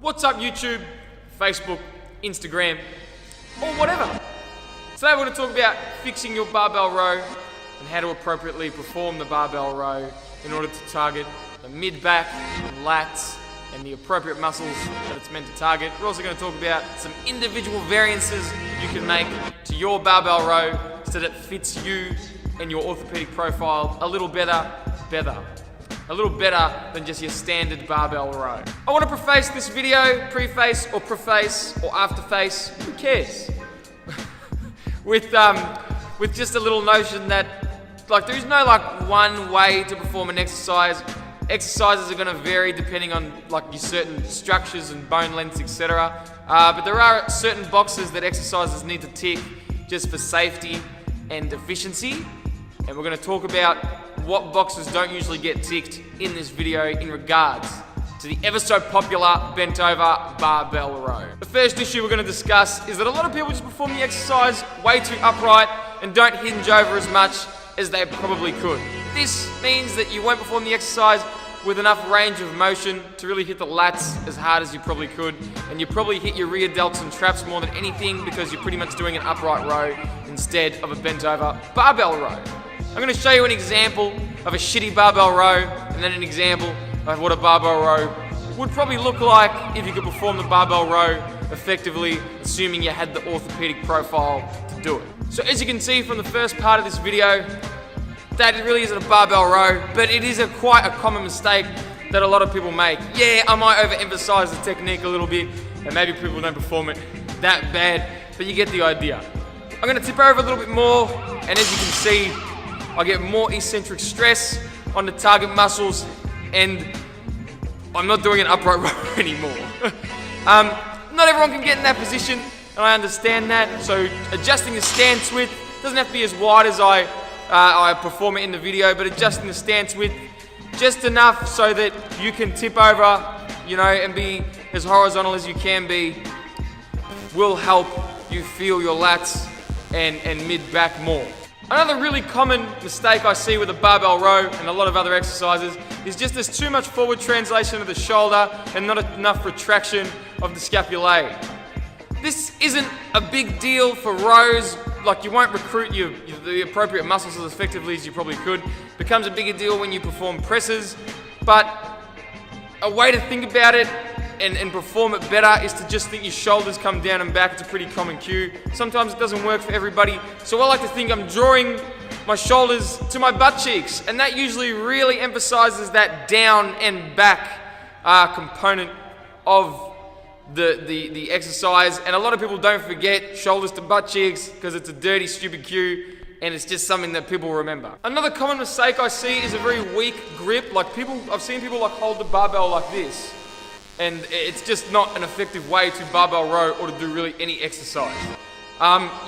What's up YouTube, Facebook, Instagram, or whatever. Today we're going to talk about fixing your barbell row and how to appropriately perform the barbell row in order to target the mid-back and lats and the appropriate muscles that it's meant to target. We're also going to talk about some individual variances you can make to your barbell row so that it fits you and your orthopedic profile a little better than just your standard barbell row. I want to preface this video, preface or afterface, who cares? with just a little notion that there is no one way to perform an exercise. Exercises are going to vary depending on your certain structures and bone lengths, etc. But there are certain boxes that exercises need to tick just for safety and efficiency. And we're going to talk about what boxes don't usually get ticked in this video in regards to the ever so popular bent over barbell row. The first issue we're going to discuss is that a lot of people just perform the exercise way too upright and don't hinge over as much as they probably could. This means that you won't perform the exercise with enough range of motion to really hit the lats as hard as you probably could, and you probably hit your rear delts and traps more than anything because you're pretty much doing an upright row instead of a bent over barbell row. I'm going to show you an example of a shitty barbell row and then an example of what a barbell row would probably look like if you could perform the barbell row effectively, assuming you had the orthopedic profile to do it. So as you can see from the first part of this video, that it really isn't a barbell row, but it is quite a common mistake that a lot of people make. Yeah, I might overemphasize the technique a little bit, and maybe people don't perform it that bad, but you get the idea. I'm going to tip over a little bit more, and as you can see, I get more eccentric stress on the target muscles, and I'm not doing an upright row anymore. Not everyone can get in that position, and I understand that, so adjusting the stance width doesn't have to be as wide as I perform it in the video, but adjusting the stance width just enough so that you can tip over, and be as horizontal as you can be will help you feel your lats and mid-back more. Another really common mistake I see with a barbell row and a lot of other exercises is just there's too much forward translation of the shoulder and not enough retraction of the scapulae. This isn't a big deal for rows, you won't recruit the appropriate muscles as effectively as you probably could. It becomes a bigger deal when you perform presses, but a way to think about it and perform it better is to just think your shoulders come down and back. It's a pretty common cue. Sometimes it doesn't work for everybody, so I like to think I'm drawing my shoulders to my butt cheeks, and that usually really emphasizes that down and back component of the exercise. And a lot of people don't forget shoulders to butt cheeks because it's a dirty, stupid cue, and it's just something that people remember. Another common mistake I see is a very weak grip. I've seen people hold the barbell like this, and it's just not an effective way to barbell row or to do really any exercise.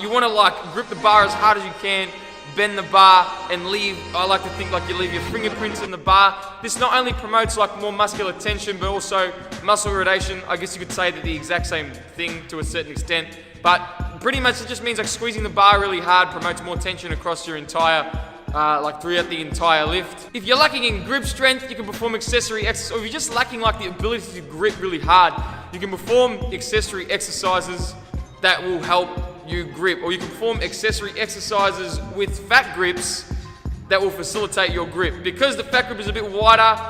You want to grip the bar as hard as you can, bend the bar, and I like to think you leave your fingerprints in the bar. This not only promotes more muscular tension, but also muscle rotation. I guess you could say that the exact same thing to a certain extent, but pretty much it just means squeezing the bar really hard promotes more tension across your entire throughout the entire lift. If you're lacking in grip strength, you can perform accessory exercises, or if you're just lacking the ability to grip really hard, you can perform accessory exercises that will help you grip, or you can perform accessory exercises with fat grips that will facilitate your grip. Because the fat grip is a bit wider,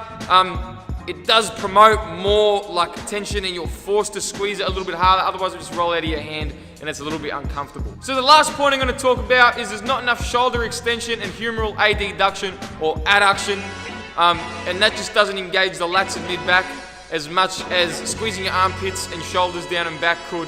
it does promote more tension, and you're forced to squeeze it a little bit harder, otherwise it'll just roll out of your hand and it's a little bit uncomfortable. So the last point I'm going to talk about is there's not enough shoulder extension and humeral adduction or adduction, and that just doesn't engage the lats and mid-back as much as squeezing your armpits and shoulders down and back could.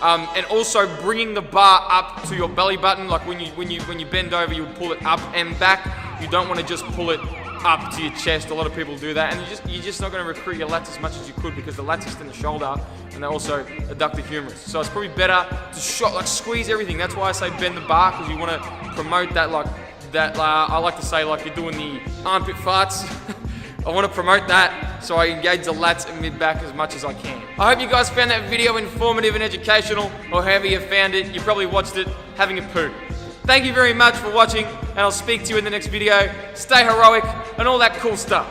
And also bringing the bar up to your belly button, when you bend over, you pull it up and back. You don't want to just pull it up to your chest. A lot of people do that, and you're just not going to recruit your lats as much as you could because the lats extend the shoulder and they also adduct the humerus. So it's probably better to squeeze everything. That's why I say bend the bar, because you want to promote that I like to say you're doing the armpit farts. I want to promote that, so I engage the lats and mid-back as much as I can. I hope you guys found that video informative and educational, or however you found it. You probably watched it having a poo. Thank you very much for watching, and I'll speak to you in the next video. Stay heroic and all that cool stuff.